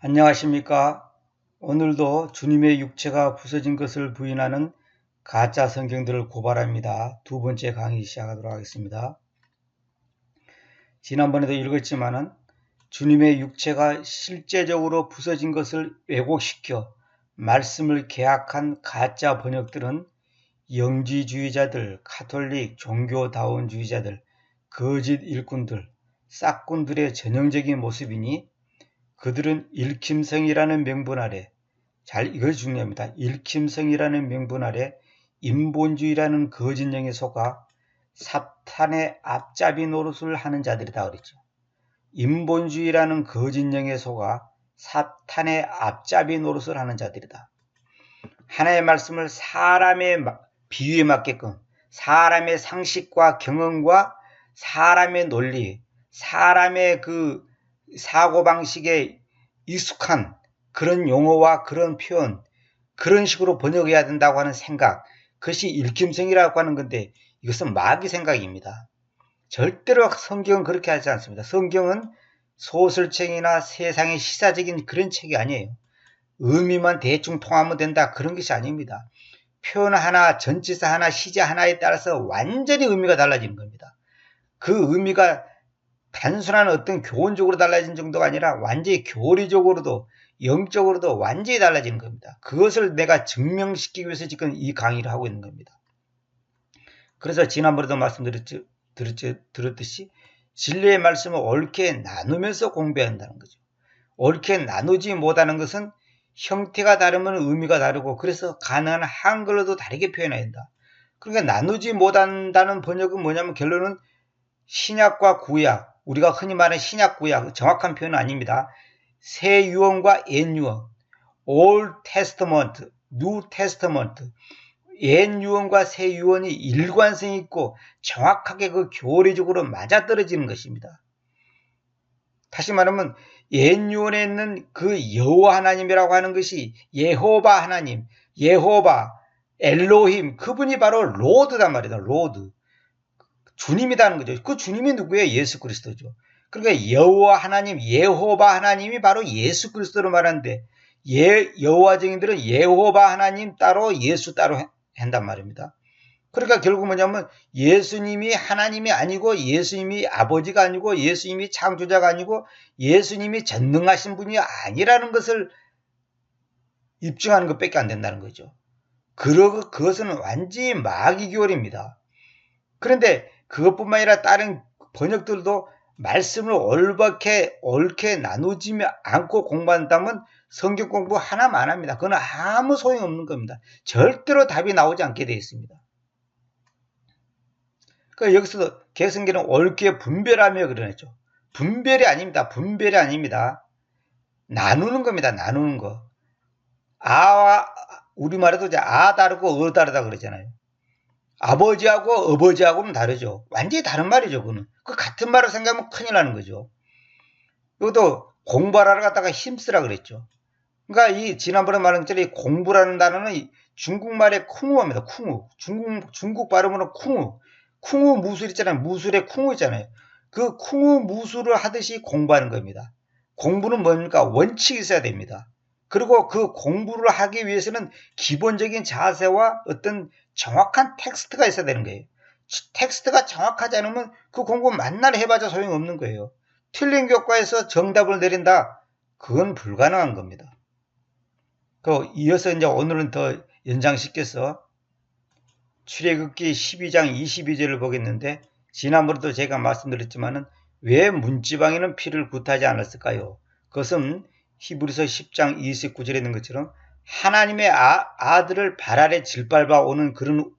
안녕하십니까? 오늘도 주님의 육체가 부서진 것을 부인하는 가짜 성경들을 고발합니다. 두 번째 강의 시작하도록 하겠습니다. 지난번에도 읽었지만은 주님의 육체가 실제적으로 부서진 것을 왜곡시켜 말씀을 개악한 가짜 번역들은 영지주의자들, 카톨릭, 종교다원주의자들, 거짓 일꾼들, 싹꾼들의 전형적인 모습이니 그들은 일킴성이라는 명분 아래, 이거 중요합니다. 일킴성이라는 명분 아래 인본주의라는 거짓령에 속아 사탄의 앞잡이 노릇을 하는 자들이다 그랬죠. 인본주의라는 거짓령에 속아 사탄의 앞잡이 노릇을 하는 자들이다. 하나의 말씀을 사람의 비유에 맞게끔 사람의 상식과 경험과 사람의 논리, 사람의 그 사고방식에 익숙한 그런 용어와 그런 표현, 그런 식으로 번역해야 된다고 하는 생각, 그것이 일킴성이라고 하는 건데 이것은 마귀 생각입니다. 절대로 성경은 그렇게 하지 않습니다. 성경은 소설책이나 세상의 시사적인 그런 책이 아니에요. 의미만 대충 통하면 된다 그런 것이 아닙니다. 표현 하나, 전치사 하나, 시제 하나에 따라서 완전히 의미가 달라지는 겁니다. 그 의미가 단순한 어떤 교훈적으로 달라진 정도가 아니라 완전히 교리적으로도 영적으로도 완전히 달라지는 겁니다. 그것을 내가 증명시키기 위해서 지금 이 강의를 하고 있는 겁니다. 그래서 지난번에도 들었듯이 진리의 말씀을 옳게 나누면서 공부한다는 거죠. 옳게 나누지 못하는 것은 형태가 다르면 의미가 다르고 그래서 가능한 한글로도 다르게 표현해야 된다. 그러니까 나누지 못한다는 번역은 뭐냐면 결론은 신약과 구약, 우리가 흔히 말하는 신약 구약, 정확한 표현은 아닙니다. 새 유언과 옛 유언, Old Testament, New Testament, 옛 유언과 새 유언이 일관성 있고 정확하게 그 교리적으로 맞아떨어지는 것입니다. 다시 말하면 옛 유언에 있는 그 여호와 하나님이라고 하는 것이 예호바 하나님, 예호바, 엘로힘, 그분이 바로 로드단 말이다. 로드. 주님이라는 거죠. 그 주님이 누구예요? 예수 그리스도죠. 그러니까 여호와 하나님, 예호바 하나님이 바로 예수 그리스도로 말하는데 여호와 증인들은 예호바 하나님 따로 예수 따로 한단 말입니다. 그러니까 결국 뭐냐면 예수님이 하나님이 아니고 예수님이 아버지가 아니고 예수님이 창조자가 아니고 예수님이 전능하신 분이 아니라는 것을 입증하는 것밖에 안 된다는 거죠. 그것은 완전히 마귀교리입니다. 그런데 그것뿐만 아니라 다른 번역들도 말씀을 옳게 나누지 않고 공부한다면 성경 공부 하나만 합니다. 그건 아무 소용없는 겁니다. 절대로 답이 나오지 않게 되어 있습니다. 그러니까 여기서도 개성계는 옳게 분별하며 그러죠. 분별이 아닙니다. 분별이 아닙니다. 나누는 겁니다. 나누는 거. 우리말에도 아 다르고 어 다르다 그러잖아요. 아버지하고 어버지하고는 다르죠. 완전히 다른 말이죠. 그거는. 그 같은 말을 생각하면 큰일 나는 거죠. 이것도 공부하러 갔다가 힘쓰라 그랬죠. 그러니까 이 지난번에 말한 것처럼 공부라는 단어는 중국말의 쿵우입니다. 쿵우. 중국 발음으로 쿵우. 쿵우 무술 있잖아요. 무술의 쿵우 있잖아요. 그 쿵우 무술을 하듯이 공부하는 겁니다. 공부는 뭡니까? 원칙이 있어야 됩니다. 그리고 그 공부를 하기 위해서는 기본적인 자세와 어떤 정확한 텍스트가 있어야 되는 거예요. 텍스트가 정확하지 않으면 그 공부 만날 해봐야 소용없는 거예요. 틀린 교과에서 정답을 내린다? 그건 불가능한 겁니다. 이어서 이제 오늘은 더 연장시켜서 출애굽기 12장 22절을 보겠는데 지난번에도 제가 말씀드렸지만은 왜 문지방에는 피를 굿하지 않았을까요? 그것은 히브리서 10장 29절에 있는 것처럼 하나님의 아들을 발 아래 질밟아 오는 그런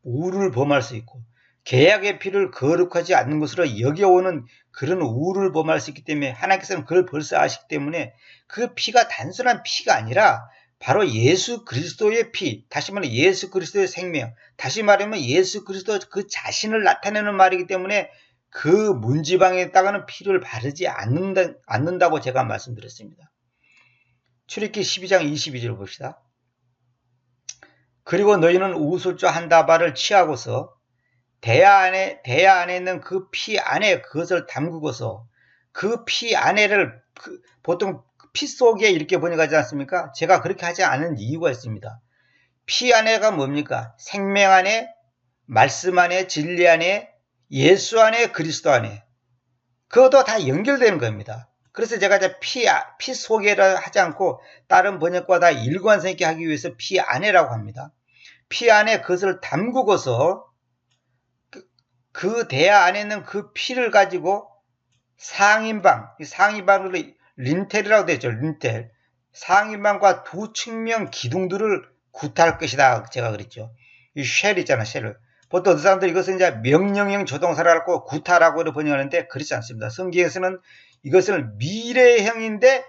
우를 범할 수 있고 계약의 피를 거룩하지 않는 것으로 여겨오는 그런 우를 범할 수 있기 때문에 하나님께서는 그걸 벌써 아시기 때문에 그 피가 단순한 피가 아니라 바로 예수 그리스도의 피, 다시 말하면 예수 그리스도의 생명, 다시 말하면 예수 그리스도 그 자신을 나타내는 말이기 때문에 그 문지방에다가는 피를 바르지 않는다고 제가 말씀드렸습니다. 출애굽기 12장 22절 봅시다. 그리고 너희는 우슬조 한 다발을 취하고서 대야 안에 있는 그 피 안에 그것을 담그고서 그 피 안에를 보통 피 속에 이렇게 번역하지 않습니까? 제가 그렇게 하지 않은 이유가 있습니다. 피 안에가 뭡니까? 생명 안에, 말씀 안에, 진리 안에, 예수 안에, 그리스도 안에. 그것도 다 연결되는 겁니다. 그래서 제가 이제 피 속에라 하지 않고 다른 번역과 다 일관성 있게 하기 위해서 피 안에라고 합니다. 피 안에 그것을 담그고서 그 대야 안에 있는 그 피를 가지고 상인방으로 린텔이라고 되어 있죠. 린텔. 상인방과 두 측면 기둥들을 구타할 것이다. 제가 그랬죠. 이 쉘 있잖아, 쉘을. 보통 어떤 사람들이 이것은 이제 명령형 조동사를 갖고 구타라고 번역하는데 그렇지 않습니다. 성경에서는 이것을 미래형인데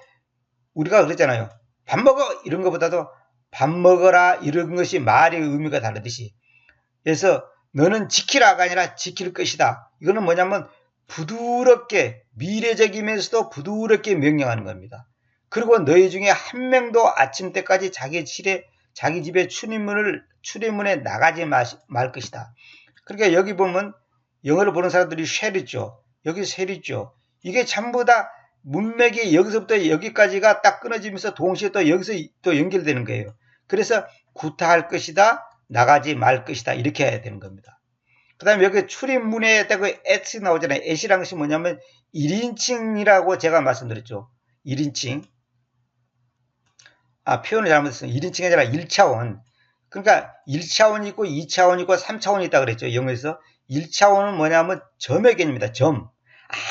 우리가 그랬잖아요. 밥 먹어! 이런 것보다도 밥 먹어라 이런 것이 말의 의미가 다르듯이. 그래서 너는 지키라가 아니라 지킬 것이다. 이거는 뭐냐면 부드럽게 미래적이면서도 부드럽게 명령하는 겁니다. 그리고 너희 중에 한 명도 아침 때까지 자기 집에 출입문에 나가지 말 것이다. 그러니까 여기 보면 영어를 보는 사람들이 쉘 있죠. 여기 쉘 있죠. 이게 전부 다 문맥이 여기서부터 여기까지가 딱 끊어지면서 동시에 또 여기서 또 연결되는 거예요. 그래서 구타할 것이다. 나가지 말 것이다. 이렇게 해야 되는 겁니다. 그 다음에 여기 출입문에 딱 그 at이 나오잖아요. at이라는 것이 뭐냐면 1인칭이라고 제가 말씀드렸죠. 1인칭. 표현을 잘못했어요. 1인칭이 아니라 1차원. 그러니까 1차원이 있고 2차원이 있고 3차원이 있다고 그랬죠. 영어에서. 1차원은 뭐냐면 점의 개념입니다. 점.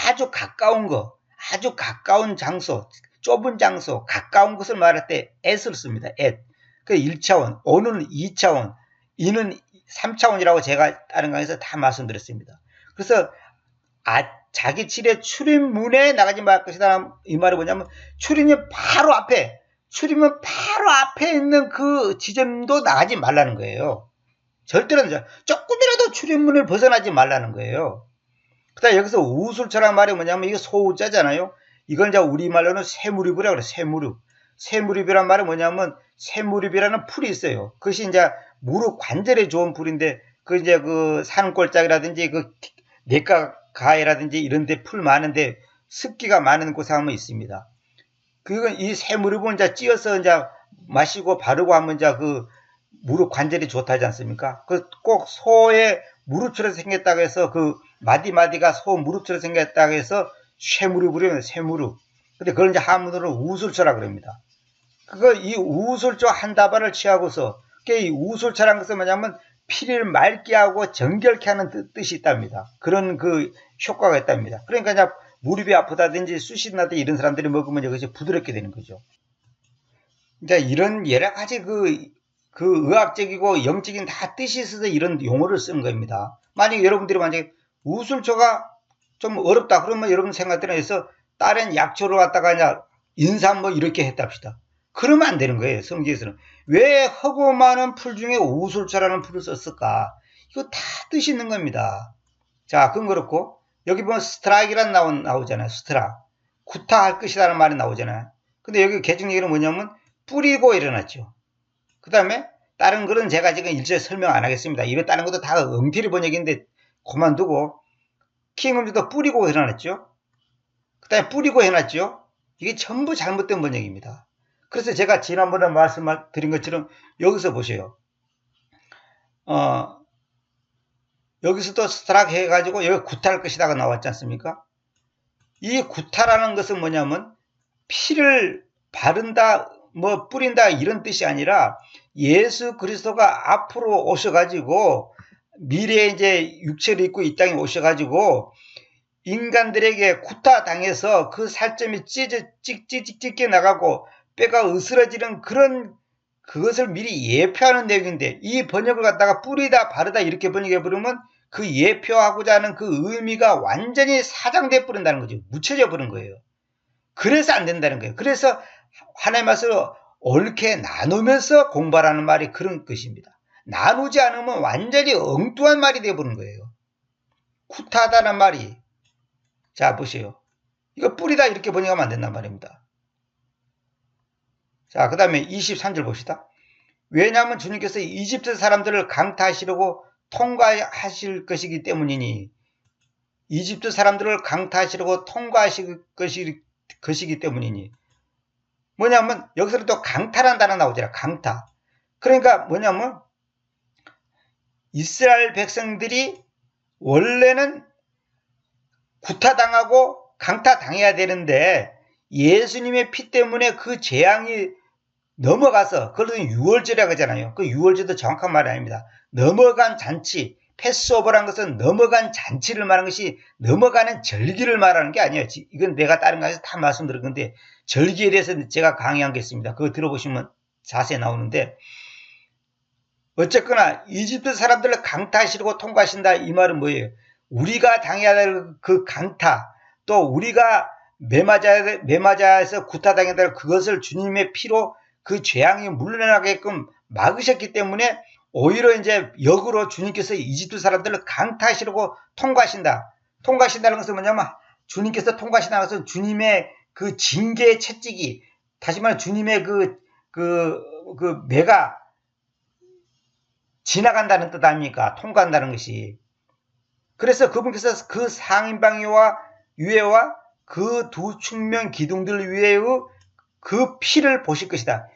아주 가까운 거. 아주 가까운 장소. 좁은 장소. 가까운 것을 말할 때 at을 씁니다. at. 그 1차원. o는 2차원. 이는 3차원이라고 제가 다른 강의에서 다 말씀드렸습니다. 그래서 자기 집의 출입문에 나가지 말 것이다. 이 말이 뭐냐면 출입문 바로 앞에 있는 그 지점도 나가지 말라는 거예요. 절대로 조금이라도 출입문을 벗어나지 말라는 거예요. 그다음 여기서 우술처란 말이 뭐냐면 이게 소우자잖아요. 이건 이제 우리말로는 새무립이라고 그래요. 새무립. 새무립이란 말은 뭐냐면 새무립이라는 풀이 있어요. 그것이 이제 무릎 관절에 좋은 풀인데 그 이제 그 산골짜기라든지 그 내과 가해라든지 이런 데 풀 많은데 습기가 많은 곳에 하면 있습니다. 그건 이 새무릎은 이제 찧어서 이제 마시고 바르고 하면 이제 그 무릎 관절이 좋다지 않습니까? 그 꼭 소의 무릎처럼 생겼다고 해서 그 마디마디가 소 무릎처럼 생겼다고 해서 쇠무릎이래요. 쇠무릎. 근데 그걸 이제 한문으로 우술처라 그럽니다. 이 우술처 한 다발을 취하고서 이 우술처라는 것은 뭐냐면 피를 맑게 하고 정결케 하는 뜻이 있답니다. 그런 그 효과가 있답니다. 그러니까 이제 무릎이 아프다든지 쑤시 나든지 이런 사람들이 먹으면 이것이 부드럽게 되는 거죠. 이제 이런 여러 가지 그 의학적이고 영적인 다 뜻이 있어서 이런 용어를 쓰는 겁니다. 만약에 여러분들이 만약에 우술초가 좀 어렵다 그러면 여러분 생각대로 해서 다른 약초를 갖다가 그냥 인삼 뭐 이렇게 했답시다. 그러면 안 되는 거예요. 성경에서는. 왜 허고 많은 풀 중에 우술초라는 풀을 썼을까? 이거 다 뜻이 있는 겁니다. 자, 그건 그렇고 여기 보면 스트라이크란 나오잖아요. 스트라. 구타할 것이라는 말이 나오잖아요. 근데 여기 개정 얘기는 뭐냐면 뿌리고 일어났죠. 그 다음에 다른 글은 제가 지금 일절 설명 안 하겠습니다. 이런 다른 것도 다 엉터리 번역인데 그만두고 킹음즈도 뿌리고 일어났죠. 그 다음에 뿌리고 해놨죠. 이게 전부 잘못된 번역입니다. 그래서 제가 지난번에 말씀드린 것처럼 여기서 보세요. 여기서도 스트락 해가지고 여기 구타할 것이다가 나왔지 않습니까? 이 구타라는 것은 뭐냐면 피를 바른다 뭐 뿌린다 이런 뜻이 아니라 예수 그리스도가 앞으로 오셔가지고 미래에 이제 육체를 입고 이 땅에 오셔가지고 인간들에게 구타 당해서 그 살점이 찢게 나가고 뼈가 으스러지는 그것을 미리 예표하는 내용인데 이 번역을 갖다가 뿌리다 바르다 이렇게 번역해 버리면 그 예표하고자 하는 그 의미가 완전히 사장돼 버린다는 거죠. 묻혀져 버린 거예요. 그래서 안 된다는 거예요. 그래서 하나님의 말씀을 옳게 나누면서 공부하라는 말이 그런 것입니다. 나누지 않으면 완전히 엉뚱한 말이 되어버린 거예요. 구타하다는 말이. 자, 보세요. 이거 뿌리다 이렇게 번역하면 안 된단 말입니다. 자, 그 다음에 23절 봅시다. 왜냐하면 주님께서 이집트 사람들을 강타하시려고 통과하실 것이기 때문이니 이집트 사람들을 강타하시려고 통과하실 것이기 때문이니 뭐냐면 여기서 또 강타라는 단어 나오잖아. 강타. 그러니까 뭐냐면 이스라엘 백성들이 원래는 구타당하고 강타당해야 되는데 예수님의 피 때문에 그 재앙이 넘어가서, 그걸 유월절이라고 하잖아요. 그 유월절도 정확한 말이 아닙니다. 넘어간 잔치, 패스오버란 것은 넘어간 잔치를 말하는 것이 넘어가는 절기를 말하는 게 아니에요. 이건 내가 다른 강의에서 다 말씀드린 건데, 절기에 대해서 제가 강의한 게 있습니다. 그거 들어보시면 자세히 나오는데, 어쨌거나 이집트 사람들을 강타하시고 통과하신다, 이 말은 뭐예요? 우리가 당해야 될 그 강타, 또 우리가 매맞아서 구타당해야 될 그것을 주님의 피로 그 재앙이 물러나게끔 막으셨기 때문에 오히려 이제 역으로 주님께서 이집트 사람들을 강타하시려고 통과하신다. 통과하신다는 것은 뭐냐면 주님께서 통과하신다는 것은 주님의 그 징계의 채찍이, 다시 말해 주님의 그 매가 지나간다는 뜻 아닙니까? 통과한다는 것이. 그래서 그분께서 그 상인방위와 유해와 그 두 측면 기둥들 위에의 그 피를 보실 것이다.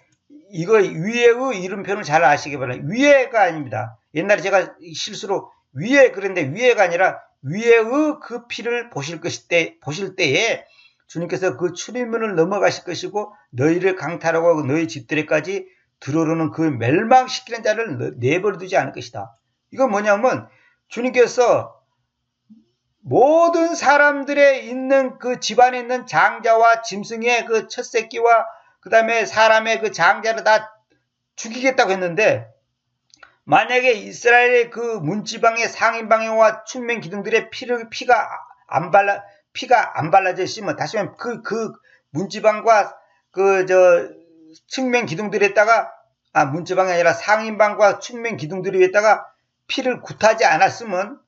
이거 위에의 이름표는 잘 아시기 바랍니다. 위에가 아닙니다. 옛날에 제가 실수로 위에 그랬는데 위에가 아니라 위에의 그 피를 보실 때에 주님께서 그 출입문을 넘어가실 것이고 너희를 강탈하고 하고 너희 집들에까지 들어오는 그 멸망시키는 자를 내버려 두지 않을 것이다. 이건 뭐냐면 주님께서 모든 사람들의 있는 그 집안에 있는 장자와 짐승의 그 첫 새끼와 그 다음에 사람의 그 장자를 다 죽이겠다고 했는데, 만약에 이스라엘의 그 문지방의 상인방향과 춘맹 기둥들의 피가 안 발라져 있으면, 다시 말하면 그 문지방과 측면 기둥들에다가, 문지방이 아니라 상인방과 측면 기둥들에다가 피를 굿하지 않았으면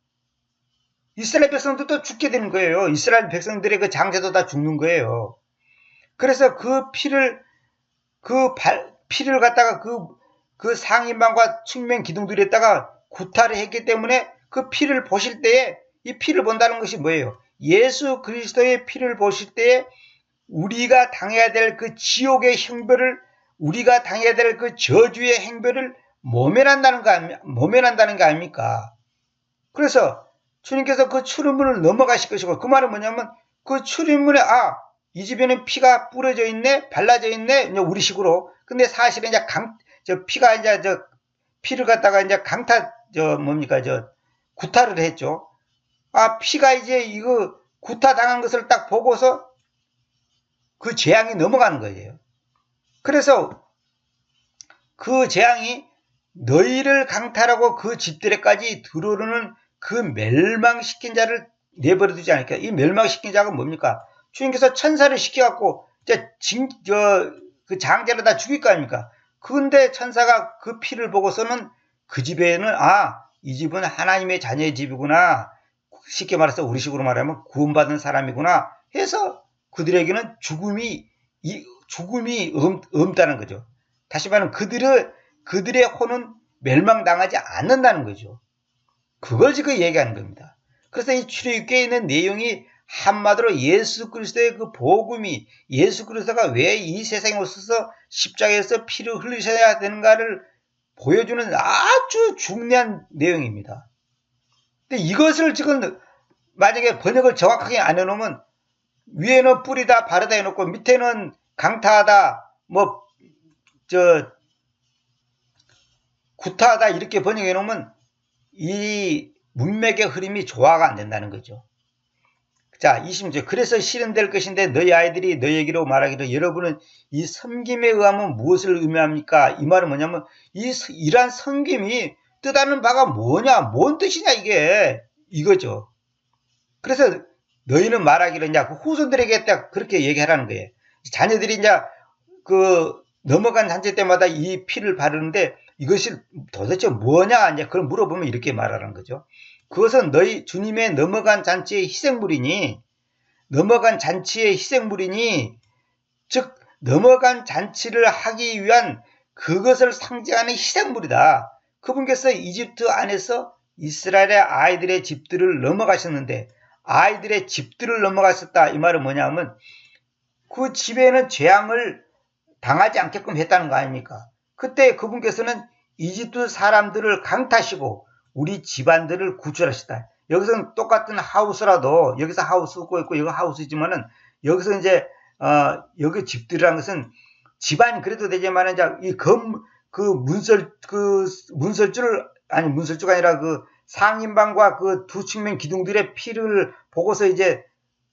이스라엘 백성들도 죽게 되는 거예요. 이스라엘 백성들의 그 장자도 다 죽는 거예요. 그래서 그 피를 갖다가 그 상인방과 측면 기둥들에다가 구타를 했기 때문에 그 피를 보실 때에, 이 피를 본다는 것이 뭐예요? 예수 그리스도의 피를 보실 때에 우리가 당해야 될 그 지옥의 형벌을, 우리가 당해야 될 그 저주의 행벌을 모면한다는 거 아닙니까? 그래서 주님께서 그 출입문을 넘어가실 것이고, 그 말은 뭐냐면 그 출입문에 이 집에는 피가 뿌려져 있네, 발라져 있네, 이제 우리식으로. 근데 사실은 이제 피가 이제 피를 갖다가 이제 구타를 했죠. 피가 이제 이거 구타 당한 것을 딱 보고서 그 재앙이 넘어가는 거예요. 그래서 그 재앙이 너희를 강탈하고 그 집들에까지 들어오는 그 멸망시킨 자를 내버려 두지 않을까. 이 멸망시킨 자가 뭡니까? 주님께서 천사를 시켜갖고 그 장자를 다 죽일 거 아닙니까? 그런데 천사가 그 피를 보고서는 그 집에는 이 집은 하나님의 자녀의 집이구나, 쉽게 말해서 우리식으로 말하면 구원받은 사람이구나 해서 그들에게는 죽음이 없다는 거죠. 다시 말하면 그들의 혼은 멸망당하지 않는다는 거죠. 그걸 지금 얘기하는 겁니다. 그래서 이 출애굽기에 있는 내용이 한마디로 예수 그리스도의 그 복음이, 예수 그리스도가 왜 이 세상에 오셔서 십자가에서 피를 흘리셔야 되는가를 보여주는 아주 중요한 내용입니다. 근데 이것을 지금 만약에 번역을 정확하게 안 해놓으면 위에는 뿌리다 바르다 해놓고 밑에는 강타하다 구타하다 이렇게 번역해 놓으면 이 문맥의 흐름이 조화가 안 된다는 거죠. 자, 20절. 그래서 실현될 것인데 너희 아이들이 너희에게로 말하기를 여러분은 이 섬김에 의하면 무엇을 의미합니까? 이 말은 뭐냐면 이러한 섬김이 뜻하는 바가 뭐냐, 뭔 뜻이냐, 이거죠. 그래서 너희는 말하기를 이제 후손들에게 딱 그렇게 얘기하라는 거예요. 자녀들이 이제 넘어간 잔치 때마다 이 피를 바르는데 이것이 도대체 뭐냐, 이제 그걸 물어보면 이렇게 말하라는 거죠. 그것은 너희 주님의 넘어간 잔치의 희생물이니, 즉 넘어간 잔치를 하기 위한 그것을 상징하는 희생물이다. 그분께서 이집트 안에서 이스라엘의 아이들의 집들을 넘어가셨는데, 아이들의 집들을 넘어가셨다, 이 말은 뭐냐면 그 집에는 재앙을 당하지 않게끔 했다는 거 아닙니까? 그때 그분께서는 이집트 사람들을 강타하시고 우리 집안들을 구출하시다. 여기서는 똑같은 하우스라도 여기서 하우스고 있고 여기 하우스지만은 여기서 이제 여기 집들이라는 것은 집안 그래도 되지만은 이제 문설주가 아니라 그 상인방과 그 두 측면 기둥들의 피를 보고서 이제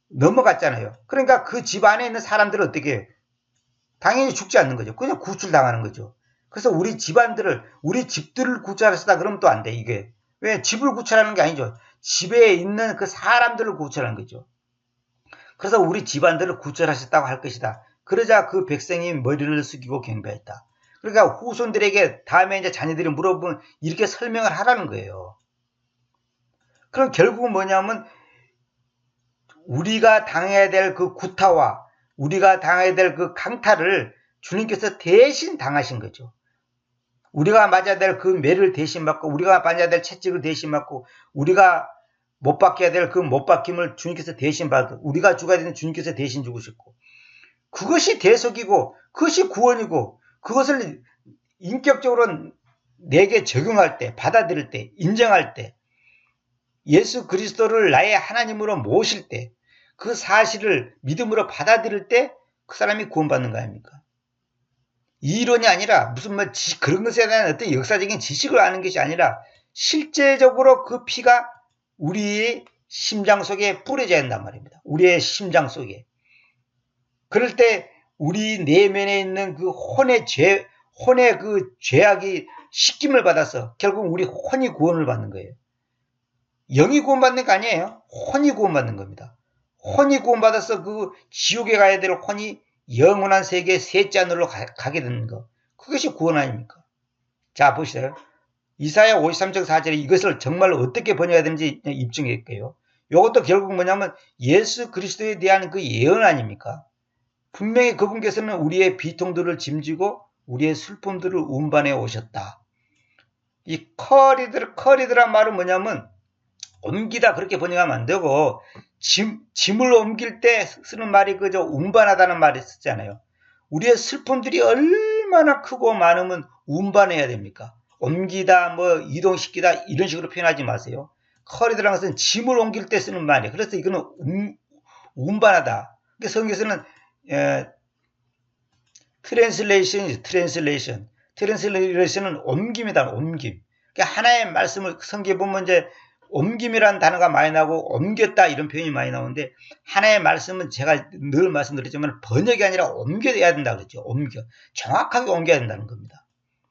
넘어갔잖아요. 그러니까 그 집 안에 있는 사람들은 어떻게 해요? 당연히 죽지 않는 거죠. 그냥 구출당하는 거죠. 그래서 우리 집들을 구출하시다 그러면 또 안 돼, 이게. 왜? 집을 구출하는 게 아니죠. 집에 있는 그 사람들을 구출하는 거죠. 그래서 우리 집안들을 구출하셨다고 할 것이다. 그러자 그 백성이 머리를 숙이고 경배했다. 그러니까 후손들에게 다음에 이제 자녀들이 물어보면 이렇게 설명을 하라는 거예요. 그럼 결국은 뭐냐면 우리가 당해야 될 그 구타와 우리가 당해야 될 그 강타를 주님께서 대신 당하신 거죠. 우리가 맞아야 될 그 매를 대신 받고 우리가 맞아야 될 채찍을 대신 받고 우리가 못 박혀야 될 그 못 박힘을 주님께서 대신 받고 우리가 죽어야 되는 주님께서 대신 죽으셨고 그것이 대속이고 그것이 구원이고 그것을 인격적으로 내게 적용할 때 받아들일 때 인정할 때 예수 그리스도를 나의 하나님으로 모실 때 그 사실을 믿음으로 받아들일 때 그 사람이 구원받는 거 아닙니까? 이론이 아니라 무슨 그런 것에 대한 어떤 역사적인 지식을 아는 것이 아니라 실제적으로 그 피가 우리의 심장 속에 뿌려져야 한단 말입니다. 우리의 심장 속에. 그럴 때 우리 내면에 있는 그 혼의 그 죄악이 씻김을 받아서 결국 우리 혼이 구원을 받는 거예요. 영이 구원받는 거 아니에요. 혼이 구원받는 겁니다. 혼이 구원받아서 그 지옥에 가야 될 혼이 영원한 세계 셋째 하늘로 가게 되는 거. 그것이 구원 아닙니까? 자, 보시세요. 이사야 53장 4절에 이것을 정말 어떻게 번역해야 되는지 입증할게요. 이것도 결국 뭐냐면 예수 그리스도에 대한 그 예언 아닙니까? 분명히 그분께서는 우리의 비통들을 짐지고 우리의 슬픔들을 운반해 오셨다. 이 커리드란 말은 뭐냐면 옮기다 그렇게 번역하면 안 되고 짐을 옮길 때 쓰는 말이 그저 운반하다는 말이 쓰잖아요. 우리의 슬픔들이 얼마나 크고 많으면 운반해야 됩니까? 옮기다 이동시키다 이런 식으로 표현하지 마세요. 커리드라는 것은 짐을 옮길 때 쓰는 말이에요. 그래서 이거는 운반하다. 그러니까 성경에서는 트랜슬레이션은 옮김이다. 옮김. 그러니까 하나의 말씀을 성경에 보면 이제 옮김이라는 단어가 많이 나오고 옮겼다 이런 표현이 많이 나오는데 하나의 말씀은 제가 늘 말씀드렸지만 번역이 아니라 옮겨야 된다 그랬죠. 정확하게 옮겨야 된다는 겁니다.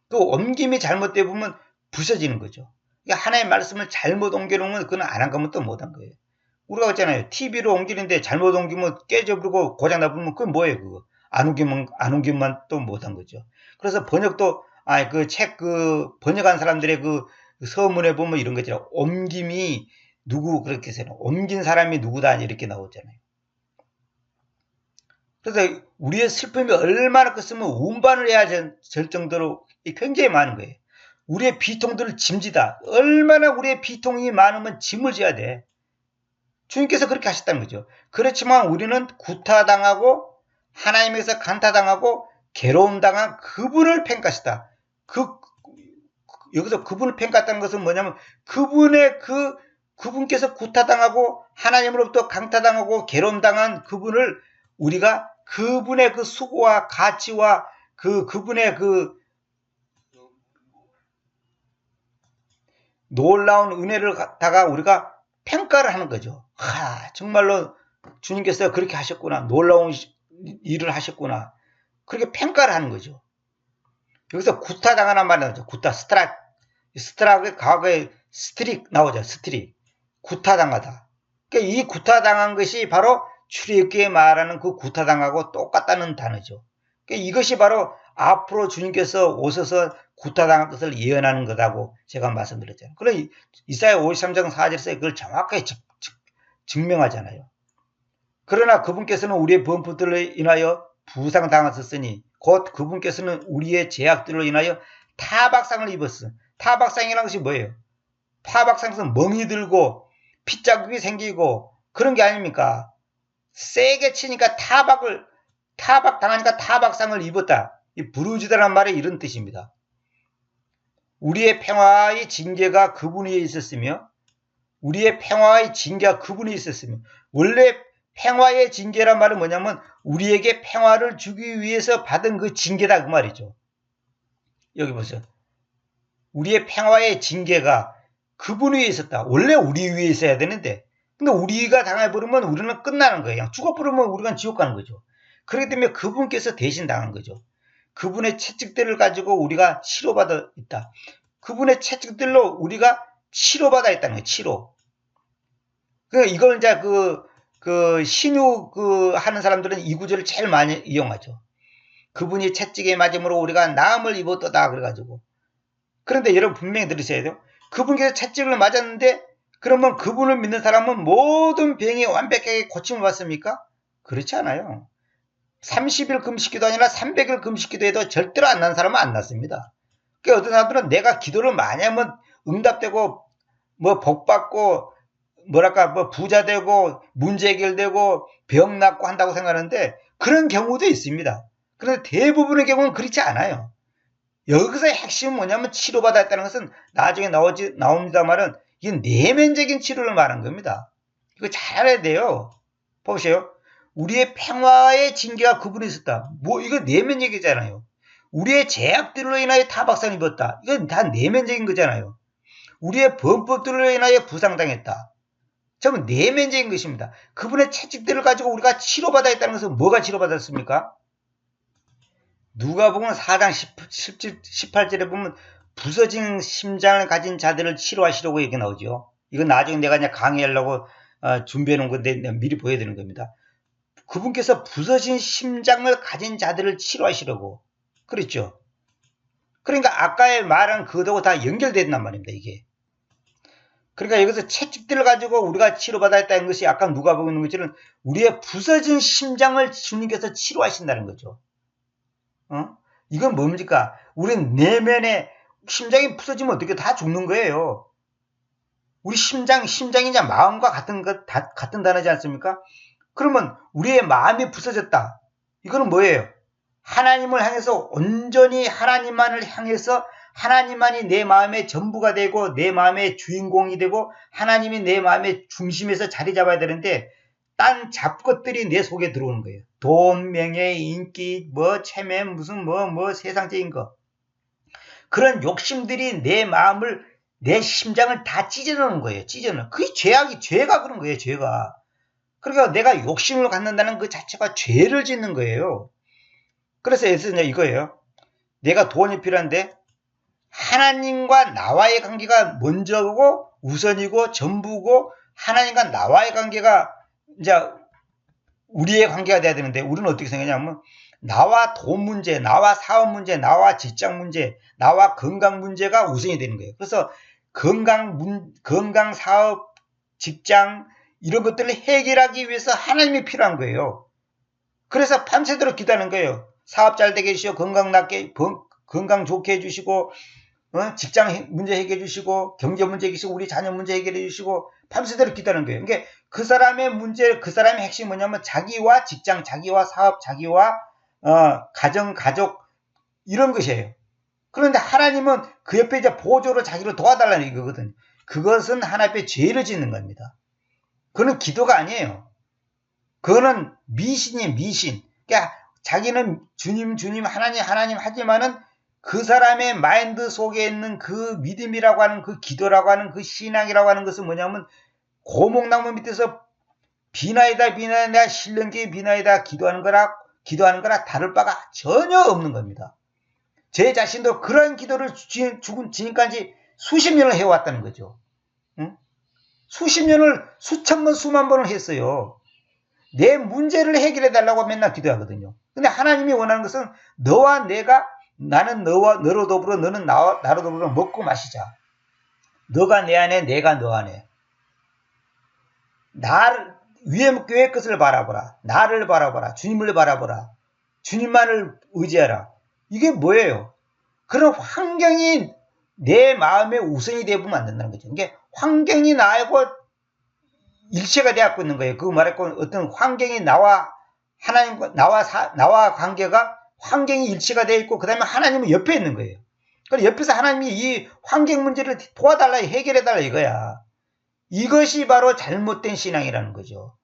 그 옮김이 잘못되어 보면 부서지는 거죠. 그러니까 하나의 말씀을 잘못 옮겨놓으면 그건 안 한 거면 또 못한 거예요. 우리가 그랬잖아요. TV로 옮기는데 잘못 옮기면 깨져버리고 고장 나버리면 그건 뭐예요 그거. 안 옮기면 또 못한 거죠. 그래서 번역도 번역한 사람들의 그 서문에 보면 이런 거죠. 옮김이 누구 그렇게 해서 옮긴 사람이 누구다 이렇게 나오잖아요. 그래서 우리의 슬픔이 얼마나 컸으면 운반을 해야 될 정도로 굉장히 많은 거예요. 우리의 비통들을 짐지다. 얼마나 우리의 비통이 많으면 짐을 져야 돼. 주님께서 그렇게 하셨다는 거죠. 그렇지만 우리는 구타당하고 하나님에서 간타당하고 괴로움당한 그분을 평가하시다. 여기서 그분을 평가했다는 것은 뭐냐면 그분께서 구타당하고 하나님으로부터 강타당하고 괴로움당한 그분을 우리가 그분의 그 수고와 가치와 그분의 그 놀라운 은혜를 갖다가 우리가 평가를 하는 거죠. 정말로 주님께서 그렇게 하셨구나. 놀라운 일을 하셨구나. 그렇게 평가를 하는 거죠. 여기서 구타당하는 말이 나오죠. 스트라크의 과거에 스트릭 나오죠. 스트릭. 구타당하다. 그러니까 이 구타당한 것이 바로 출애굽기에 말하는 그 구타당하고 똑같다는 단어죠. 그러니까 이것이 바로 앞으로 주님께서 오셔서 구타당할 것을 예언하는 거라고 제가 말씀드렸잖아요. 그럼 이사야 53장 4절에서 그걸 정확하게 증명하잖아요. 그러나 그분께서는 우리의 범죄들로 인하여 부상당하셨으니 곧 그분께서는 우리의 죄악들로 인하여 타박상을 입었어. 타박상이라는 것이 뭐예요? 타박상은 멍이 들고 핏자국이 생기고 그런 게 아닙니까? 세게 치니까 타박을 타박당하니까 타박상을 입었다. 이 부르짖으라는 말이 이런 뜻입니다. 우리의 평화의 징계가 그분 위에 있었으며 우리의 평화의 징계가 그분이 있었으며 원래 평화의 징계란 말은 뭐냐면 우리에게 평화를 주기 위해서 받은 그 징계다 그 말이죠. 여기 보세요. 우리의 평화의 징계가 그분 위에 있었다. 원래 우리 위에 있어야 되는데 근데 우리가 당해버리면 우리는 끝나는 거예요. 그냥 죽어버리면 우리가 지옥 가는 거죠. 그렇기 때문에 그분께서 대신 당한 거죠. 그분의 채찍들을 가지고 우리가 치료받아 있다. 그분의 채찍들로 우리가 치료받아 있다는 거예요. 치료. 그러니까 이걸 이제 신유 하는 사람들은 이 구절을 제일 많이 이용하죠. 그분이 채찍에 맞음으로 우리가 나음을 입었다 그래가지고. 그런데 여러분 분명히 들으셔야 돼요. 그분께서 채찍을 맞았는데 그러면 그분을 믿는 사람은 모든 병이 완벽하게 고침을 받습니까? 그렇지 않아요. 30일 금식기도 아니라 300일 금식기도 해도 절대로 안 난 사람은 안 낫습니다. 그러니까 어떤 사람들은 내가 기도를 많이 하면 응답되고 뭐 복받고 뭐랄까 뭐 부자 되고 문제 해결되고 병 낫고 한다고 생각하는데 그런 경우도 있습니다. 그런데 대부분의 경우는 그렇지 않아요. 여기서의 핵심은 뭐냐면 치료받았다는 것은 나중에 나옵니다만은 이게 내면적인 치료를 말한 겁니다. 이거 잘 알아야 돼요. 보세요. 우리의 평화의 징계가 그분이 있었다. 뭐 이거 내면적이잖아요. 우리의 제약들로 인하여 타박상 입었다. 이건 다 내면적인 거잖아요. 우리의 범법들로 인하여 부상당했다. 전부 내면적인 것입니다. 그분의 채찍들을 가지고 우리가 치료받아야 했다는 것은 뭐가 치료받았습니까? 누가복음 4장 18절에 보면 부서진 심장을 가진 자들을 치료하시려고 얘기 나오죠. 이건 나중에 내가 그냥 강의하려고 준비해 놓은 건데 미리 보여드리는 겁니다. 그분께서 부서진 심장을 가진 자들을 치료하시려고 그랬죠. 그러니까 아까의 말은 그거하고 다 연결된단 말입니다. 이게. 그러니까 여기서 채찍들을 가지고 우리가 치료받아야 했다는 것이 아까 누가복음 있는 것처럼 우리의 부서진 심장을 주님께서 치료하신다는 거죠. 이건 뭡니까? 우린 내면에 심장이 부서지면 어떻게 다 죽는 거예요. 우리 심장이냐 마음과 같은 단어지 않습니까? 그러면 우리의 마음이 부서졌다. 이거는 뭐예요? 하나님을 향해서 온전히 하나님만을 향해서 하나님만이 내 마음의 전부가 되고 내 마음의 주인공이 되고 하나님이 내 마음의 중심에서 자리 잡아야 되는데 딴 잡것들이 내 속에 들어오는 거예요. 돈, 명예, 인기, 체면, 무슨 세상적인 거. 그런 욕심들이 내 마음을, 내 심장을 다 찢어놓는 거예요. 찢어놓는. 그게 죄가 그런 거예요, 죄가. 그러니까 내가 욕심을 갖는다는 그 자체가 죄를 짓는 거예요. 그래서 이제 이거예요. 내가 돈이 필요한데 하나님과 나와의 관계가 먼저고 우선이고 전부고 하나님과 나와의 관계가 이제 우리의 관계가 돼야 되는데 우리는 어떻게 생각하냐면 나와 돈 문제, 나와 사업 문제, 나와 직장 문제, 나와 건강 문제가 우선이 되는 거예요. 그래서 건강, 사업, 직장 이런 것들을 해결하기 위해서 하나님이 필요한 거예요. 그래서 밤새도록 기도하는 거예요. 사업 잘 되게 해주시고 건강 좋게 해주시고 직장 문제 해결해 주시고 경제 문제 해결해 주시고 우리 자녀 문제 해결해 주시고 밤새도록 기도하는 거예요. 그러니까 그 사람의 문제, 그 사람의 핵심이 뭐냐면 자기와 직장, 자기와 사업, 자기와 가족 이런 것이에요. 그런데 하나님은 그 옆에 이제 보조로 자기를 도와달라는 이거거든요. 그것은 하나님 앞에 죄를 짓는 겁니다. 그거는 기도가 아니에요. 그거는 미신이에요, 미신. 그러니까 자기는 주님, 하나님 하지만은 그 사람의 마인드 속에 있는 그 믿음이라고 하는 그 기도라고 하는 그 신앙이라고 하는 것은 뭐냐면 고목나무 밑에서 비나이다 신령기의 비나이다 기도하는 거라 다를 바가 전혀 없는 겁니다. 제 자신도 그런 기도를 지금까지 수십 년을 해왔다는 거죠. 응? 수십 년을 수천 번 수만 번을 했어요. 내 문제를 해결해 달라고 맨날 기도하거든요. 근데 하나님이 원하는 것은 너와 내가 나는 너로 더불어 너는 나로 더불어 먹고 마시자. 너가 내 안에 내가 너 안에. 나를 위의 것을 바라보라. 나를 바라보라. 주님을 바라보라. 주님만을 의지하라. 이게 뭐예요? 그런 환경이 내 마음의 우선이 되어보면 안 된다는 거죠. 이게 환경이 나하고 일체가 되어갖고 있는 거예요. 그 말했고 어떤 환경이 나와 하나님과 나와 관계가 환경이 일치가 되어 있고, 그 다음에 하나님은 옆에 있는 거예요. 그래서 옆에서 하나님이 이 환경 문제를 도와달라, 해결해달라 이거야. 이것이 바로 잘못된 신앙이라는 거죠.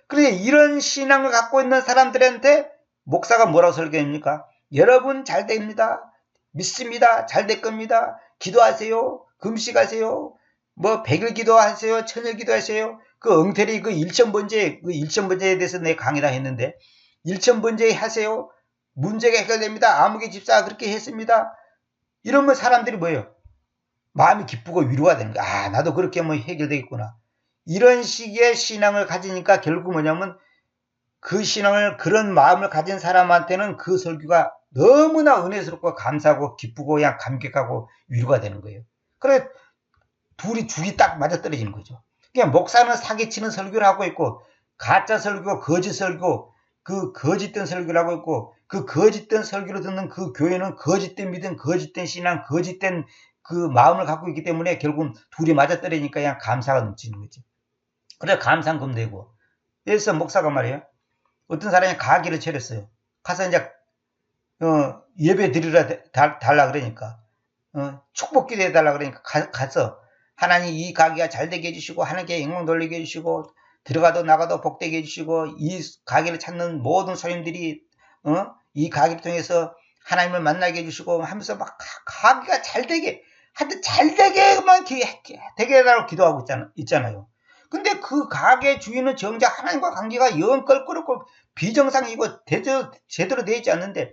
그런데 이런 신앙을 갖고 있는 사람들한테 목사가 뭐라고 설교합니까? 여러분 잘 됩니다. 믿습니다. 잘 될 겁니다. 기도하세요. 금식하세요. 뭐 100일 기도하세요. 1000일 기도하세요. 그 엉터리 그 일천번제에 대해서 내가 강의를 했는데, 일천번제 하세요. 문제가 해결됩니다. 아무개 집사가 그렇게 했습니다. 이러면 사람들이 뭐예요? 마음이 기쁘고 위로가 되는 거야. 아, 나도 그렇게 하면 해결되겠구나. 이런 식의 신앙을 가지니까 결국 뭐냐면, 그 신앙을, 그런 마음을 가진 사람한테는 그 설교가 너무나 은혜스럽고 감사하고 기쁘고 그냥 감격하고 위로가 되는 거예요. 그래, 둘이 죽이 딱 맞아떨어지는 거죠. 그냥 목사는 사기치는 설교를 하고 있고, 가짜 설교, 거짓 설교, 그 거짓된 설교를 하고 있고, 그 거짓된 설교를 듣는 그 교회는 거짓된 믿음, 거짓된 신앙, 거짓된 그 마음을 갖고 있기 때문에 결국은 둘이 맞아떨어지니까 그냥 감사가 넘치는 거지. 그래, 감상금 내고. 그래서 목사가 말이에요. 어떤 사람이 가게를 차렸어요. 가서 이제 예배 드리라 달라 그러니까, 축복 기도해 달라 그러니까 가서 하나님 이 가게가 잘 되게 해주시고, 하나님께 영광 돌리게 해주시고, 들어가도 나가도 복되게 해주시고, 이 가게를 찾는 모든 손님들이 이 가게를 통해서 하나님을 만나게 해주시고 하면서 막 가게가 잘 되게, 하여튼 잘 되게만 되게 해달라고 기도하고 있잖아요. 근데 그 가게 주인은 정작 하나님과 관계가 영 껄끄럽고 비정상이고 제대로 되어 있지 않는데,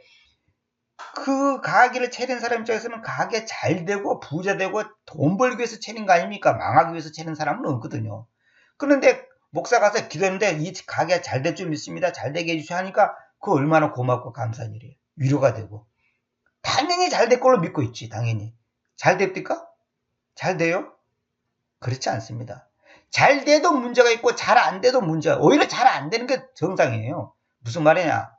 그 가게를 차린 사람 입장에서는 가게 잘 되고 부자 되고 돈 벌기 위해서 차린 거 아닙니까? 망하기 위해서 차린 사람은 없거든요. 그런데 목사 가서 기도했는데 이 가게가 잘 될 줄 믿습니다. 잘 되게 해주셔 하니까 그 얼마나 고맙고 감사한 일이에요. 위로가 되고. 당연히 잘 될 걸로 믿고 있지. 당연히. 잘 됩니까? 잘 돼요? 그렇지 않습니다. 잘 돼도 문제가 있고 잘 안 돼도 문제가, 오히려 잘 안 되는 게 정상이에요. 무슨 말이냐?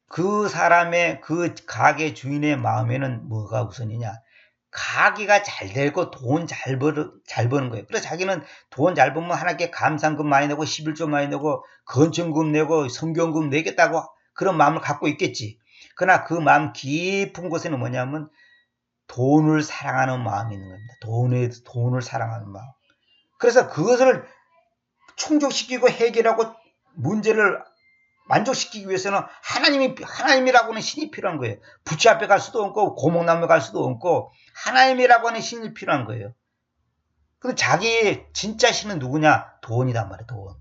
그 사람의, 그 가게 주인의 마음에는 뭐가 우선이냐? 가게가 잘 되고 돈 잘 버는 거예요. 그래서 자기는 돈 잘 벌면 하나님께 감상금 많이 내고 11조 많이 내고 건축금 내고 성경금 내겠다고 그런 마음을 갖고 있겠지. 그러나 그 마음 깊은 곳에는 뭐냐면 돈을 사랑하는 마음이 있는 겁니다. 돈을 사랑하는 마음. 그래서 그것을 충족시키고 해결하고 문제를 만족시키기 위해서는 하나님이라고 하는 신이 필요한 거예요. 부처 앞에 갈 수도 없고, 고목나무에 갈 수도 없고, 하나님이라고 하는 신이 필요한 거예요. 근데 자기의 진짜 신은 누구냐? 돈이단 말이에요, 돈.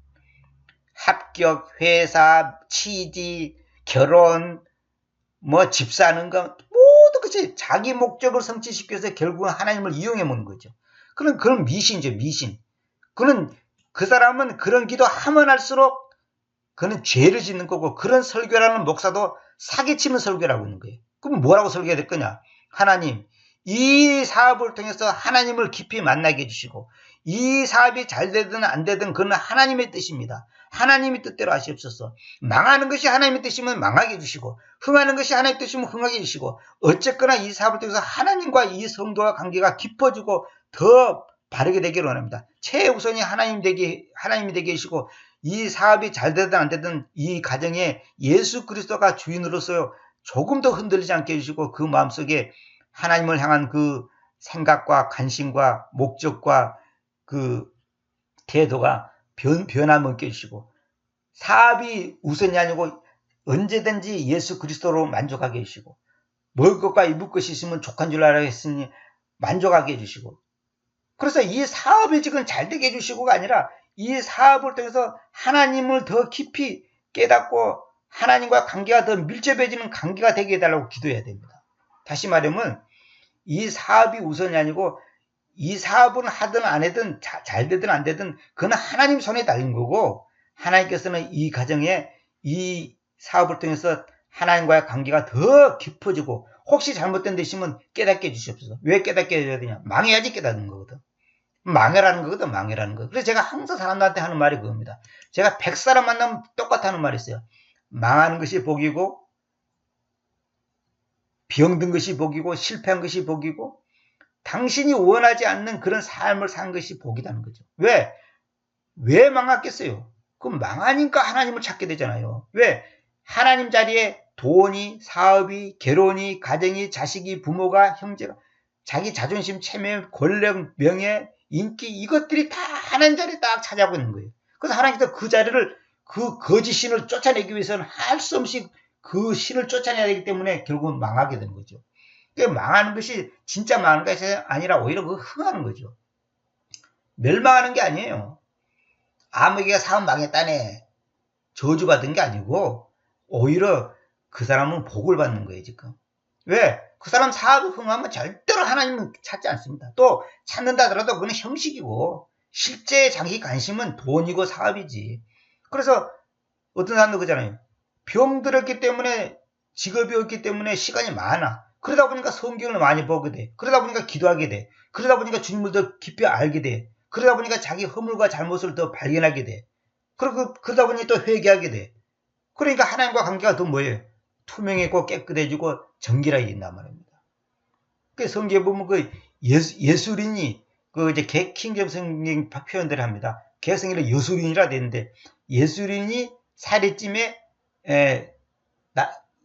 합격, 회사, 취직, 결혼, 뭐 집 사는 거, 모두 그치. 자기 목적을 성취시키기 위해서 결국은 하나님을 이용해 먹는 거죠. 그런 미신이죠, 미신. 그 사람은 그런 기도 하면 할수록 그는 죄를 짓는 거고, 그런 설교라는 목사도 사기치는 설교라고 있는 거예요. 그럼 뭐라고 설교해야 될 거냐? 하나님, 이 사업을 통해서 하나님을 깊이 만나게 해주시고, 이 사업이 잘 되든 안 되든 그건 하나님의 뜻입니다. 하나님의 뜻대로 하시옵소서. 망하는 것이 하나님의 뜻이면 망하게 해주시고, 흥하는 것이 하나님의 뜻이면 흥하게 해주시고, 어쨌거나 이 사업을 통해서 하나님과 이 성도와 관계가 깊어지고 더 바르게 되기를 원합니다. 최우선이 하나님이 되게 해주시고, 이 사업이 잘 되든 안 되든 이 가정에 예수 그리스도가 주인으로서 조금 더 흔들리지 않게 해주시고, 그 마음속에 하나님을 향한 그 생각과 관심과 목적과 그 태도가 변함없게 해주시고, 사업이 우선이 아니고 언제든지 예수 그리스도로 만족하게 해주시고, 먹을 것과 입을 것이 있으면 족한 줄 알아 했으니 만족하게 해주시고, 그래서 이 사업이 지금 잘 되게 해주시고가 아니라 이 사업을 통해서 하나님을 더 깊이 깨닫고 하나님과 관계가 더 밀접해지는 관계가 되게 해달라고 기도해야 됩니다. 다시 말하면 이 사업이 우선이 아니고, 이 사업은 하든 안 하든 잘 되든 안 되든 그건 하나님 손에 달린 거고, 하나님께서는 이 가정에 이 사업을 통해서 하나님과의 관계가 더 깊어지고, 혹시 잘못된 데 있으면 깨닫게 해주시옵소서. 왜 깨닫게 해줘야 되냐? 망해야지 깨닫는 거거든. 망해라는 거거든, 망해라는 거. 그래서 제가 항상 사람들한테 하는 말이 그겁니다. 제가 100사람 만나면 똑같이 하는 말이 있어요. 망하는 것이 복이고, 병든 것이 복이고, 실패한 것이 복이고, 당신이 원하지 않는 그런 삶을 산 것이 복이라는 거죠. 왜 망했겠어요? 그럼 망하니까 하나님을 찾게 되잖아요. 왜? 하나님 자리에 돈이, 사업이, 결혼이, 가정이, 자식이, 부모가, 형제가, 자기 자존심, 체면, 권력, 명예, 인기 이것들이 다 하나님 자리에 딱 차지하고 있는 거예요. 그래서 하나님께서 그 자리를 그 거짓 신을 쫓아내기 위해서는 할 수 없이 그 신을 쫓아내야 되기 때문에 결국은 망하게 되는 거죠. 그러니까 망하는 것이 진짜 망하는 것이 아니라 오히려 그 흥하는 거죠. 멸망하는 게 아니에요. 아무개가 사업 망했다네. 저주받은 게 아니고 오히려 그 사람은 복을 받는 거예요 지금. 왜? 그 사람 사업이 흥하면 절대로 하나님은 찾지 않습니다. 또 찾는다 하더라도 그건 형식이고 실제 자기 관심은 돈이고 사업이지. 그래서 어떤 사람도 그러잖아요. 병들었기 때문에 직업이 없기 때문에 시간이 많아. 그러다 보니까 성경을 많이 보게 돼. 그러다 보니까 기도하게 돼. 그러다 보니까 주님을 더 깊이 알게 돼. 그러다 보니까 자기 허물과 잘못을 더 발견하게 돼. 그러다 보니 또 회개하게 돼. 그러니까 하나님과 관계가 더 뭐예요? 투명해지고 깨끗해지고 정결하게 된단 말입니다. 그 성경에 보면 그 예술인이 그 이제 킹제임스 성경 표현들을 합니다. 개성이라 예술인이라 되는데 예술인이 살이찜에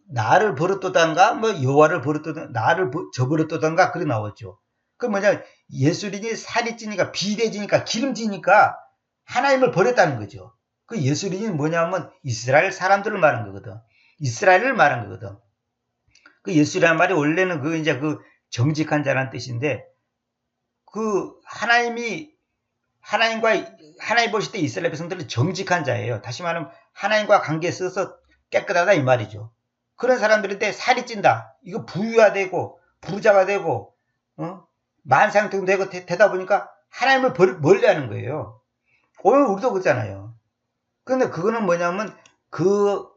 나를 버릇도단가 뭐 여호와를 버릇도단 나를 저버릇도단가 그래 나오죠. 그 뭐냐 예술인이 살이 찌니까 비대지니까 기름지니까 하나님을 버렸다는 거죠. 그 예술인이 뭐냐면 이스라엘 사람들을 말한 거거든. 이스라엘을 말한 거거든. 그 예술이라는 말이 원래는 그 이제 그 정직한 자라는 뜻인데 그 하나님이 보실 때 이스라엘 백성들은 정직한 자예요. 다시 말하면 하나님과 관계에 있어서 깨끗하다 이 말이죠. 그런 사람들인데 살이 찐다. 이거 부유가 되고 부자가 되고 만상통도 되고 되다 보니까 하나님을 멀리하는 거예요. 오늘 우리도 그렇잖아요. 근데 그거는 뭐냐면 그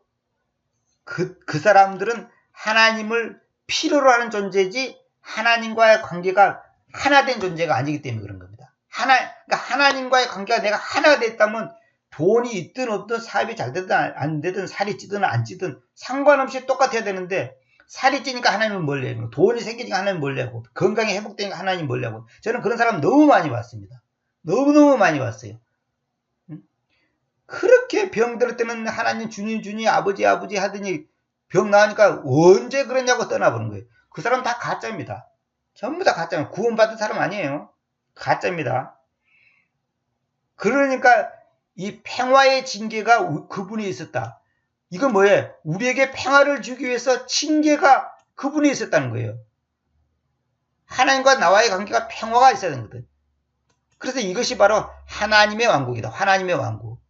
사람들은 하나님을 필요로 하는 존재지 하나님과의 관계가 하나 된 존재가 아니기 때문에 그런 겁니다. 그러니까 하나님과의 관계가 내가 하나가 됐다면 돈이 있든 없든 사업이 잘 되든 안 되든 살이 찌든 안 찌든 상관없이 똑같아야 되는데 살이 찌니까 하나님을 멀리하고 돈이 생기니까 하나님을 멀리하고 건강이 회복되니까 하나님을 멀리하고 저는 그런 사람 너무 많이 봤습니다. 너무너무 많이 봤어요. 그렇게 병들 때는 하나님 주님 아버지 하더니 병 나으니까 언제 그러냐고 떠나보는 거예요. 그 사람 다 가짜입니다. 전부 다 가짜입니다. 구원받은 사람 아니에요. 가짜입니다. 그러니까 이 평화의 징계가 그분이 있었다. 이건 뭐예요? 우리에게 평화를 주기 위해서 징계가 그분이 있었다는 거예요. 하나님과 나와의 관계가 평화가 있어야 되는 거거든. 그래서 이것이 바로 하나님의 왕국이다. 하나님의 왕국.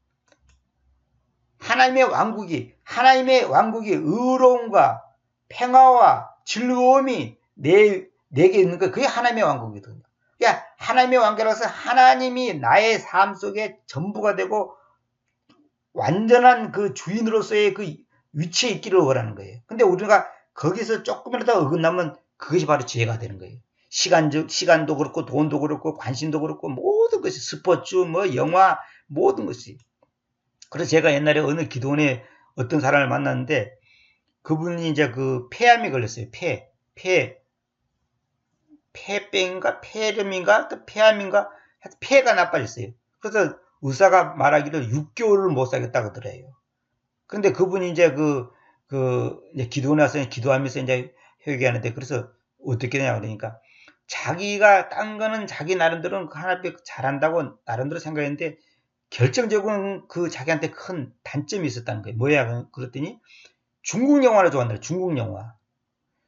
하나님의 왕국이 의로움과 평화와 즐거움이 내게 있는 거 그게 하나님의 왕국이거든요. 그러니까 하나님의 왕국이라서 하나님이 나의 삶 속에 전부가 되고 완전한 그 주인으로서의 그 위치에 있기를 원하는 거예요. 근데 우리가 거기서 조금이라도 어긋나면 그것이 바로 죄가 되는 거예요. 시간도 그렇고 돈도 그렇고 관심도 그렇고 모든 것이 스포츠 뭐 영화 모든 것이. 그래서 제가 옛날에 어느 기도원에 어떤 사람을 만났는데 그분이 이제 그 폐암이 걸렸어요. 폐병인가 폐렴인가 또 폐암인가 폐가 나빠졌어요. 그래서 의사가 말하기를 6개월을 못 살겠다고 그러더래요. 근데 그분이 이제 이제 기도원에 와서 기도하면서 이제 회개하는데 그래서 어떻게 되냐 그러니까 자기가 딴 거는 자기 나름대로는 하나님 잘한다고 나름대로 생각했는데 결정적으로 그 자기한테 큰 단점이 있었다는 거예요. 뭐야? 그랬더니 중국 영화를 좋아한다. 중국 영화.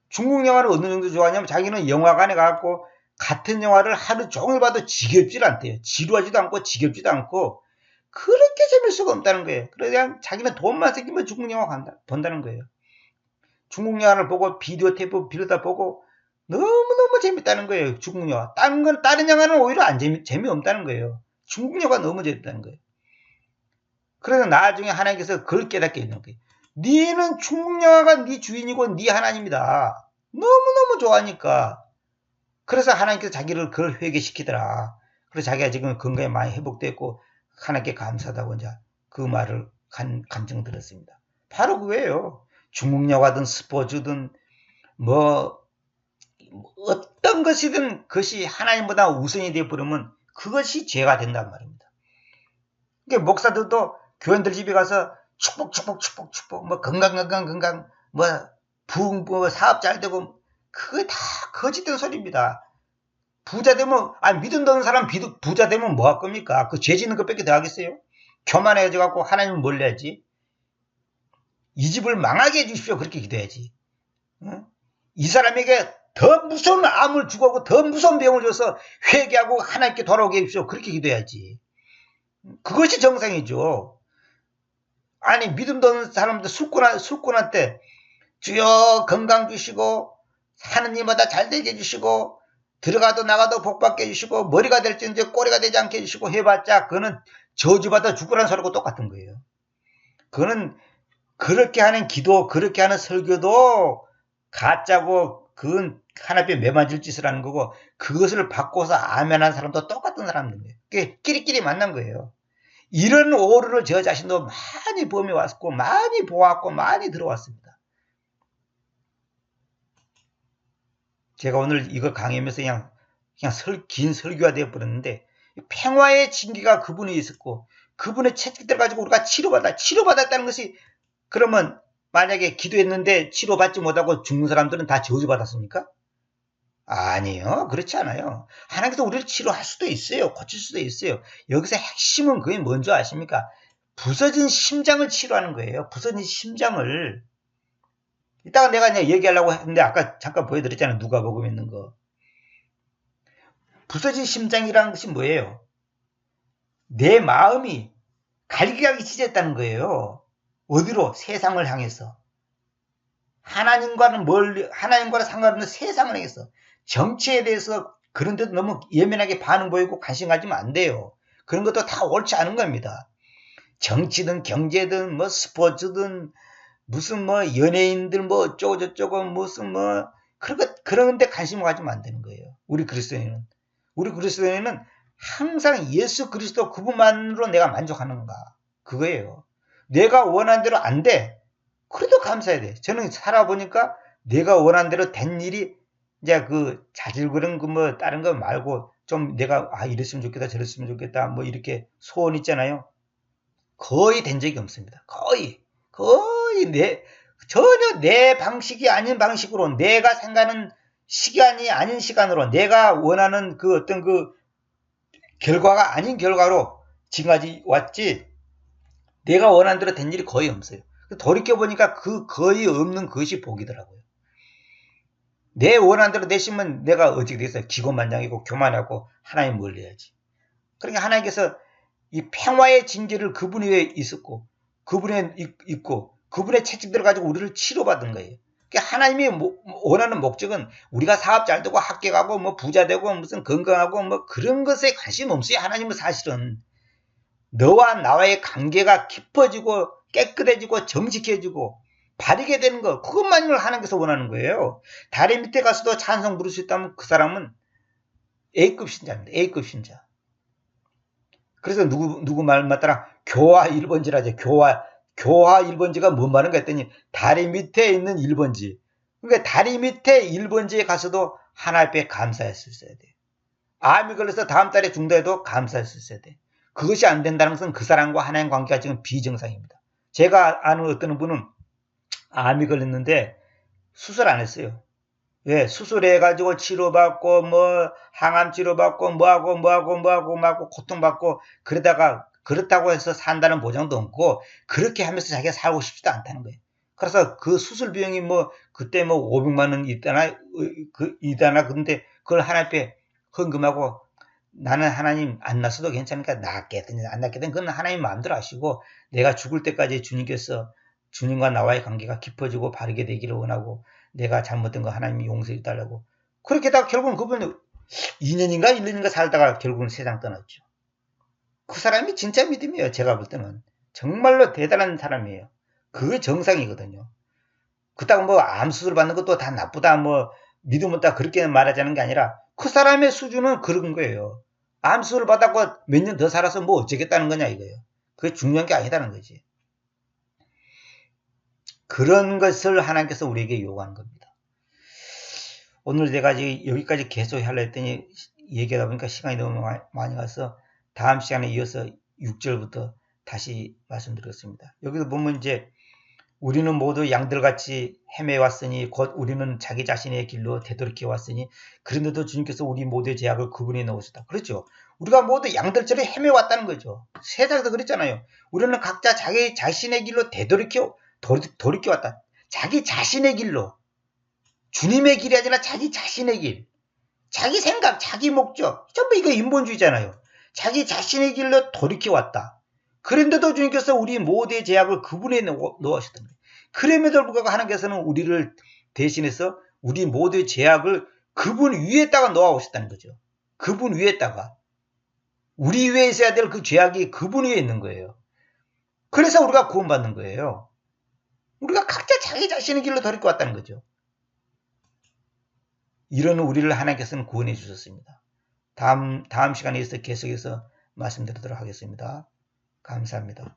중국 영화를 어느 정도 좋아하냐면 자기는 영화관에 가고 같은 영화를 하루 종일 봐도 지겹질 않대요. 지루하지도 않고 지겹지도 않고 그렇게 재밌을 수가 없다는 거예요. 그래서 그냥 자기는 돈만 생기면 중국 영화 본다는 거예요. 중국 영화를 보고 비디오 테이프 빌려다 보고 너무너무 재밌다는 거예요. 중국 영화. 다른 영화는 오히려 재미없다는 거예요. 중국 영화가 너무 재밌다는 거예요. 그래서 나중에 하나님께서 그걸 깨닫게 있는 거예요. 니는 중국 영화가 네 주인이고 네 하나님이다. 너무너무 좋아하니까. 그래서 하나님께서 자기를 그걸 회개시키더라. 그래서 자기가 지금 건강에 많이 회복됐고 하나님께 감사하다고 이제 그 말을 감정 들었습니다. 바로 그거예요. 중국 영화든 스포츠든 뭐 어떤 것이든 그것이 하나님보다 우선이 되어버리면 그것이 죄가 된단 말입니다. 그러니까 목사들도 교인들 집에 가서 축복, 뭐 건강, 뭐 부흥, 뭐 사업 잘 되고, 그게 다 거짓된 소리입니다. 부자 되면, 믿음 없는 사람 부자 되면 뭐 할 겁니까? 그 죄 짓는 것밖에 더 하겠어요? 교만해져갖고 하나님을 몰라야지. 이 집을 망하게 해주십시오. 그렇게 기도해야지. 응? 이 사람에게 더 무서운 암을 주고 더 무서운 병을 줘서 회개하고 하나님께 돌아오게 해주십시오. 그렇게 기도해야지. 그것이 정상이죠. 믿음도 없는 사람들 술꾼한테 주여 건강 주시고 하느님마다 잘 되게 해주시고 들어가도 나가도 복 받게 해주시고 머리가 될지언정 꼬리가 되지 않게 해주시고 해봤자 그거는 저주받아 죽으라는 소리하고 똑같은 거예요. 그거는 그렇게 하는 기도, 그렇게 하는 설교도 가짜고 그건 하나님께 매맞을 짓을 하는 거고 그것을 받고서 아멘한 사람도 똑같은 사람들이에요. 그게 끼리끼리 만난 거예요. 이런 오류를 저 자신도 많이 범해왔고 많이 보았고 많이 들어왔습니다. 제가 오늘 이거 강의하면서 그냥 긴 설교가 되어버렸는데 평화의 징계가 그분에 있었고 그분의 채찍들 가지고 우리가 치료받았다는 것이 그러면 만약에 기도했는데 치료받지 못하고 죽는 사람들은 다 저주받았습니까? 아니에요. 그렇지 않아요. 하나님께서 우리를 치료할 수도 있어요. 고칠 수도 있어요. 여기서 핵심은 그게 뭔지 아십니까? 부서진 심장을 치료하는 거예요. 부서진 심장을. 이따가 내가 이제 얘기하려고 했는데 아까 잠깐 보여드렸잖아요. 누가복음에 있는 거. 부서진 심장이라는 것이 뭐예요? 내 마음이 갈기갈기 찢어졌다는 거예요. 어디로? 세상을 향해서. 하나님과는 상관없는 세상을 향해서. 정치에 대해서 그런데도 너무 예민하게 반응 보이고 관심 가지면 안 돼요. 그런 것도 다 옳지 않은 겁니다. 정치든 경제든 뭐 스포츠든 무슨 뭐 연예인들 뭐 어쩌고 저쩌고 무슨 뭐 그런 데 관심을 가지면 안 되는 거예요. 우리 그리스도인은 항상 예수 그리스도 그분만으로 내가 만족하는가 그거예요. 내가 원하는 대로 안 돼. 그래도 감사해야 돼. 저는 살아보니까 내가 원하는 대로 된 일이 이제 그 자질 그런 거 뭐 다른 거 말고 좀 내가 이랬으면 좋겠다 저랬으면 좋겠다 뭐 이렇게 소원 있잖아요. 거의 된 적이 없습니다. 거의 전혀 내 방식이 아닌 방식으로 내가 생각하는 시간이 아닌 시간으로 내가 원하는 그 어떤 그 결과가 아닌 결과로 지금까지 왔지 내가 원하는 대로 된 일이 거의 없어요. 돌이켜보니까 그 거의 없는 것이 복이더라고요. 내 원하는 대로 되시면 내가 어떻게 되겠어요? 기고만장이고 교만하고 하나님 멀리해야지. 그러니까 하나님께서 이 평화의 징계를 그분 위에 있었고 그분에 있고 그분의 채찍들을 가지고 우리를 치료받은 거예요. 그러니까 하나님이 원하는 목적은 우리가 사업 잘 되고 합격하고 뭐 부자 되고 무슨 건강하고 뭐 그런 것에 관심 없어요. 하나님은 사실은 너와 나와의 관계가 깊어지고 깨끗해지고 정직해지고 바르게 되는 거 그것만을 하나님께서 원하는 거예요. 다리 밑에 가서도 찬송 부를 수 있다면 그 사람은 A급 신자입니다. A급 신자. 그래서 누구 말 맞더라 교화 1번지라죠. 교화 1번지가 뭔 말인가 했더니 다리 밑에 있는 1번지. 그러니까 다리 밑에 1번지에 가서도 하나님 앞에 감사했었어야 돼. 암이 걸려서 다음 달에 중도해도 감사했었어야 돼. 그것이 안 된다는 것은 그 사람과 하나님 관계가 지금 비정상입니다. 제가 아는 어떤 분은 암이 걸렸는데 수술 안 했어요. 왜? 수술해가지고 치료받고 뭐 항암 치료받고 뭐하고 고통받고 그러다가 그렇다고 해서 산다는 보장도 없고 그렇게 하면서 자기가 살고 싶지도 않다는 거예요. 그래서 그 수술 비용이 뭐 그때 뭐 500만 원 있다나 근데 그걸 하나님 앞에 헌금하고 나는 하나님 안 났어도 괜찮으니까 낫겠든 안 낫겠든 그건 하나님 마음대로 하시고 내가 죽을 때까지 주님께서 주님과 나와의 관계가 깊어지고 바르게 되기를 원하고 내가 잘못된 거 하나님이 용서해 달라고 그렇게 다가 결국은 그분이 2년인가 1년인가 살다가 결국은 세상 떠났죠. 그 사람이 진짜 믿음이에요. 제가 볼 때는 정말로 대단한 사람이에요. 그게 정상이거든요. 그렇다고 뭐 암수술 받는 것도 다 나쁘다 뭐 믿음 없다 그렇게 말하자는 게 아니라 그 사람의 수준은 그런 거예요. 암수술 받았고 몇 년 더 살아서 뭐 어쩌겠다는 거냐 이거예요. 그게 중요한 게 아니다는 거지. 그런 것을 하나님께서 우리에게 요구하는 겁니다. 오늘 내가 여기까지 계속 하려 했더니 얘기하다 보니까 시간이 너무 많이 가서 다음 시간에 이어서 6절부터 다시 말씀드렸습니다. 여기서 보면 이제 우리는 모두 양들같이 헤매왔으니 곧 우리는 자기 자신의 길로 되돌이켜 왔으니 그런데도 주님께서 우리 모두의 죄악을 그분에 넣으셨다. 그렇죠. 우리가 모두 양들처럼 헤매왔다는 거죠. 세상에서 그랬잖아요. 우리는 각자 자기 자신의 길로 돌이켜 왔다. 자기 자신의 길로. 주님의 길이 아니라 자기 자신의 길. 자기 생각, 자기 목적. 전부 이거 인본주의잖아요. 자기 자신의 길로 돌이켜 왔다. 그런데도 주님께서 우리 모두의 죄악을 그분에 넣으셨던 거예요. 그럼에도 불구하고 하나님께서는 우리를 대신해서 우리 모두의 죄악을 그분 위에다가 놓아오셨다는 거죠. 그분 위에다가. 우리 위에 있어야 될 그 죄악이 그분 위에 있는 거예요. 그래서 우리가 구원받는 거예요. 우리가 각자 자기 자신의 길로 돌이켜 왔다는 거죠. 이런 우리를 하나님께서는 구원해 주셨습니다. 다음 시간에 계속해서 말씀드리도록 하겠습니다. 감사합니다.